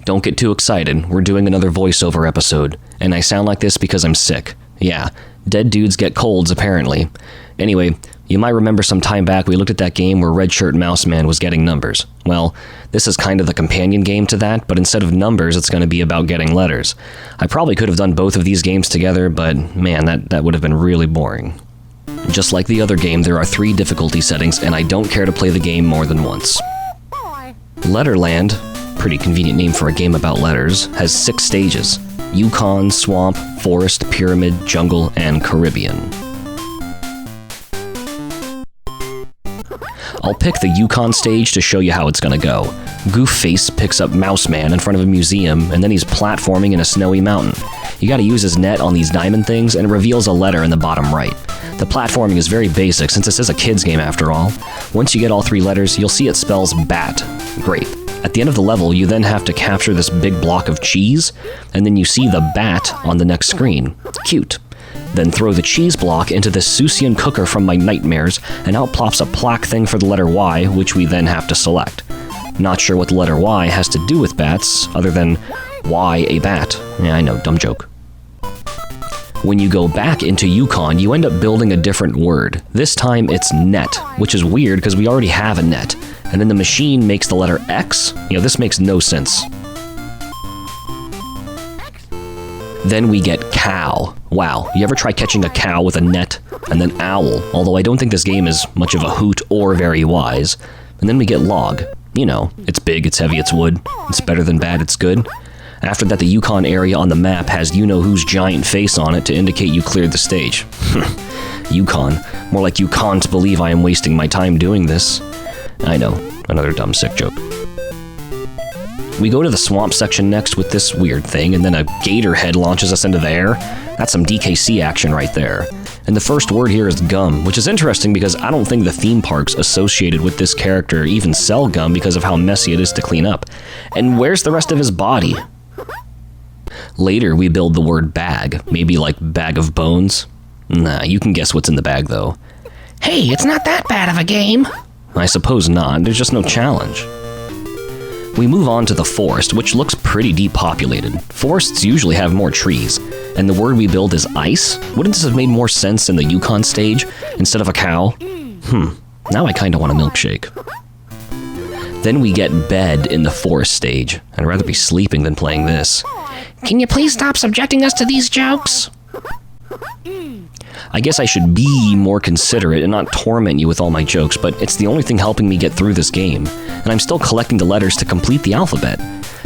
Don't get too excited, we're doing another voiceover episode, and I sound like this because I'm sick. Yeah, dead dudes get colds apparently. Anyway, you might remember some time back we looked at that game where Red Shirt Mouse Man was getting numbers. Well, this is kind of the companion game to that, but instead of numbers, it's going to be about getting letters. I probably could have done both of these games together, but man, that would have been really boring. Just like the other game, there are 3 difficulty settings, and I don't care to play the game more than once. Letterland, pretty convenient name for a game about letters, has 6 stages: Yukon, Swamp, Forest, Pyramid, Jungle, and Caribbean. I'll pick the Yukon stage to show you how it's gonna go. Goofface picks up Mouse Man in front of a museum, and then he's platforming in a snowy mountain. You gotta use his net on these diamond things, and it reveals a letter in the bottom right. The platforming is very basic, since this is a kid's game after all. Once you get all 3 letters, you'll see it spells bat. Great. At the end of the level, you then have to capture this big block of cheese, and then you see the bat on the next screen. Cute. Then throw the cheese block into the Susian cooker from my nightmares, and out plops a plaque thing for the letter Y, which we then have to select. Not sure what the letter Y has to do with bats, other than why a bat. Yeah, I know, dumb joke. When you go back into Yukon, you end up building a different word. This time it's net, which is weird because we already have a net. And then the machine makes the letter X. This makes no sense. Then we get cow. Wow, you ever try catching a cow with a net? And then owl, although I don't think this game is much of a hoot or very wise. And then we get log. It's big, it's heavy, it's wood. It's better than bad, it's good. After that, the Yukon area on the map has you-know-who's giant face on it to indicate you cleared the stage. Yukon. More like you can't believe I am wasting my time doing this. I know, another dumb sick joke. We go to the swamp section next with this weird thing, and then a gator head launches us into the air. That's some DKC action right there. And the first word here is gum, which is interesting because I don't think the theme parks associated with this character even sell gum because of how messy it is to clean up. And where's the rest of his body? Later, we build the word bag, maybe like bag of bones. Nah, you can guess what's in the bag though. Hey, it's not that bad of a game. I suppose not, there's just no challenge. We move on to the forest, which looks pretty depopulated. Forests usually have more trees, and the word we build is ice? Wouldn't this have made more sense in the Yukon stage, instead of a cow? Now I kinda want a milkshake. Then we get bed in the forest stage. I'd rather be sleeping than playing this. Can you please stop subjecting us to these jokes? I guess I should be more considerate and not torment you with all my jokes, but it's the only thing helping me get through this game, and I'm still collecting the letters to complete the alphabet.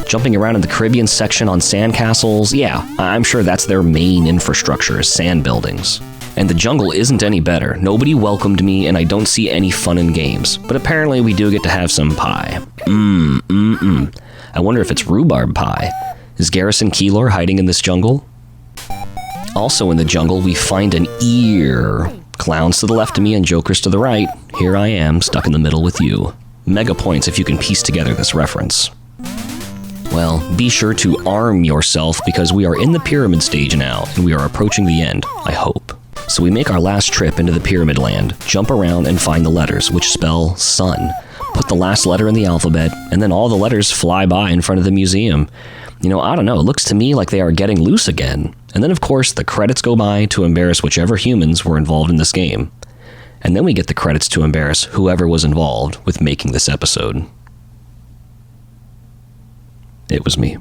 Jumping around in the Caribbean section on sandcastles, yeah, I'm sure that's their main infrastructure, is sand buildings. And the jungle isn't any better. Nobody welcomed me, and I don't see any fun in games, but apparently we do get to have some pie. I wonder if it's rhubarb pie. Is Garrison Keillor hiding in this jungle? Also in the jungle, we find an ear. Clowns to the left of me and jokers to the right. Here I am, stuck in the middle with you. Mega points if you can piece together this reference. Well, be sure to arm yourself because we are in the pyramid stage now, and we are approaching the end, I hope. So we make our last trip into the pyramid land, jump around and find the letters, which spell sun. Put the last letter in the alphabet, and then all the letters fly by in front of the museum. I don't know, it looks to me like they are getting loose again. And then, of course, the credits go by to embarrass whichever humans were involved in this game. And then we get the credits to embarrass whoever was involved with making this episode. It was me.